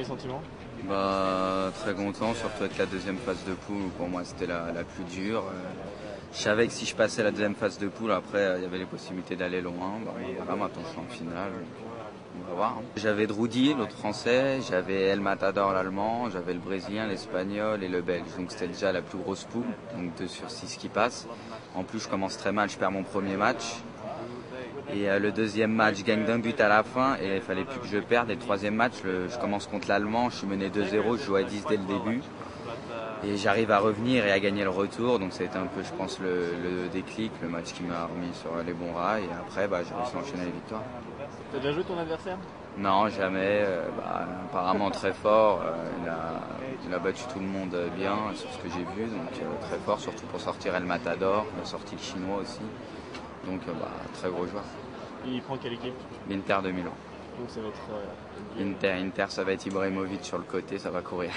premiers sentiments? Très content, surtout avec la deuxième phase de poule, où pour moi c'était la plus dure. Je savais que si je passais la deuxième phase de poule, après il y avait les possibilités d'aller loin. Voilà, maintenant je suis en finale, donc on va voir. J'avais Droudi, l'autre français, j'avais El Matador, l'allemand, j'avais le brésilien, l'espagnol et le belge. Donc c'était déjà la plus grosse poule, donc 2 sur 6 qui passent. En plus je commence très mal, je perds mon premier match. Et le deuxième match, je gagne d'un but à la fin et il fallait plus que je perde. Et le troisième match, je commence contre l'Allemand, je suis mené 2-0, je joue à 10 dès le début. Et j'arrive à revenir et à gagner le retour. Donc ça a été un peu, je pense, le déclic, le match qui m'a remis sur les bons rails. Et après, j'ai réussi à enchaîner les victoires. Tu as déjà joué ton adversaire? Non, jamais. Apparemment très fort. Il a battu tout le monde bien sur ce que j'ai vu. Donc très fort, surtout pour sortir El Matador. Il a sorti le chinois aussi. Donc très gros joueur. Il prend quelle équipe? L'Inter de Milan. Donc ça va être... Inter, ça va être Ibrahimovic sur le côté, ça va courir.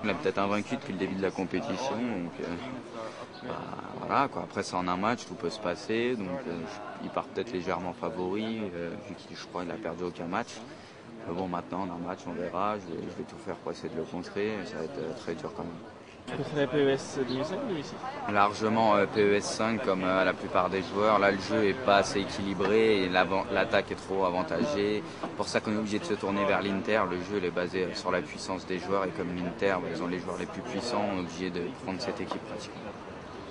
On est peut-être invaincu depuis le début de la compétition, donc voilà quoi. Après c'est en un match, tout peut se passer, donc il part peut-être légèrement favori, vu qu'il, je crois, il a perdu aucun match. Bon, maintenant en un match, on verra, je vais tout faire pour essayer de le contrer, ça va être très dur quand même. Tu préférais PES 2005 ou 2006? Largement PES 5 comme la plupart des joueurs. Là le jeu est pas assez équilibré et l'attaque est trop avantagée. Pour ça qu'on est obligé de se tourner vers l'Inter. Le jeu il est basé sur la puissance des joueurs et comme l'Inter, ils ont les joueurs les plus puissants, on est obligé de prendre cette équipe pratiquement.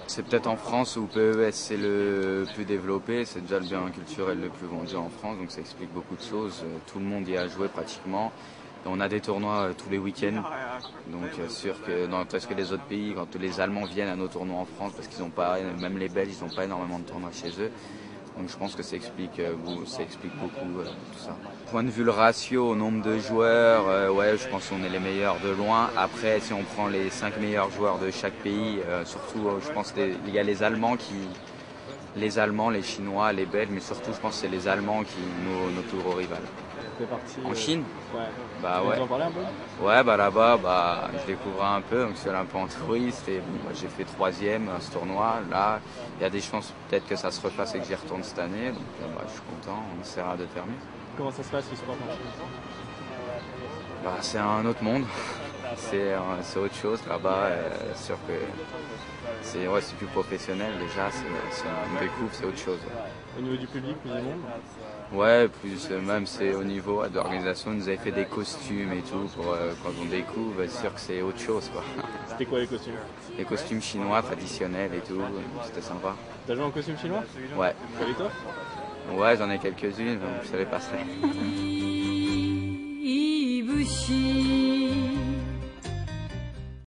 C'est peut-être en France où PES c'est le plus développé, c'est déjà le bien culturel le plus vendu en France, donc ça explique beaucoup de choses. Tout le monde y a joué pratiquement. On a des tournois tous les week-ends, donc sûr que dans presque les autres pays, quand tous les Allemands viennent à nos tournois en France, parce qu'ils n'ont pas, même les Belges, ils n'ont pas énormément de tournois chez eux. Donc je pense que ça explique beaucoup tout ça. Point de vue le ratio au nombre de joueurs, je pense qu'on est les meilleurs de loin. Après, si on prend les 5 meilleurs joueurs de chaque pays, surtout je pense qu'il y a les Allemands, les Chinois, les Belges, mais surtout je pense que c'est les Allemands qui nos plus gros rivales. En Chine? Ouais. Ouais. Tu en parlais un peu? Ouais, là-bas, je découvre un peu, donc je suis allé un peu en touriste et j'ai fait 3e à ce tournoi. Là, il y a des chances peut-être que ça se refasse et que j'y retourne cette année, donc je suis content, on essaiera de terminer. Comment ça se passe le sport en Chine? C'est un autre monde, c'est autre chose là-bas, c'est sûr que c'est plus professionnel déjà, on découvre, c'est autre chose. Au niveau du public, plus du monde? Ouais, plus même c'est au niveau de l'organisation, ils nous avaient fait des costumes et tout pour quand on découvre, c'est sûr que c'est autre chose quoi. C'était quoi les costumes? Les costumes chinois traditionnels et tout, c'était sympa. T'as joué en costume chinois? Ouais. T'as l'étoffe? Ouais, j'en ai quelques-unes, donc je les passerai.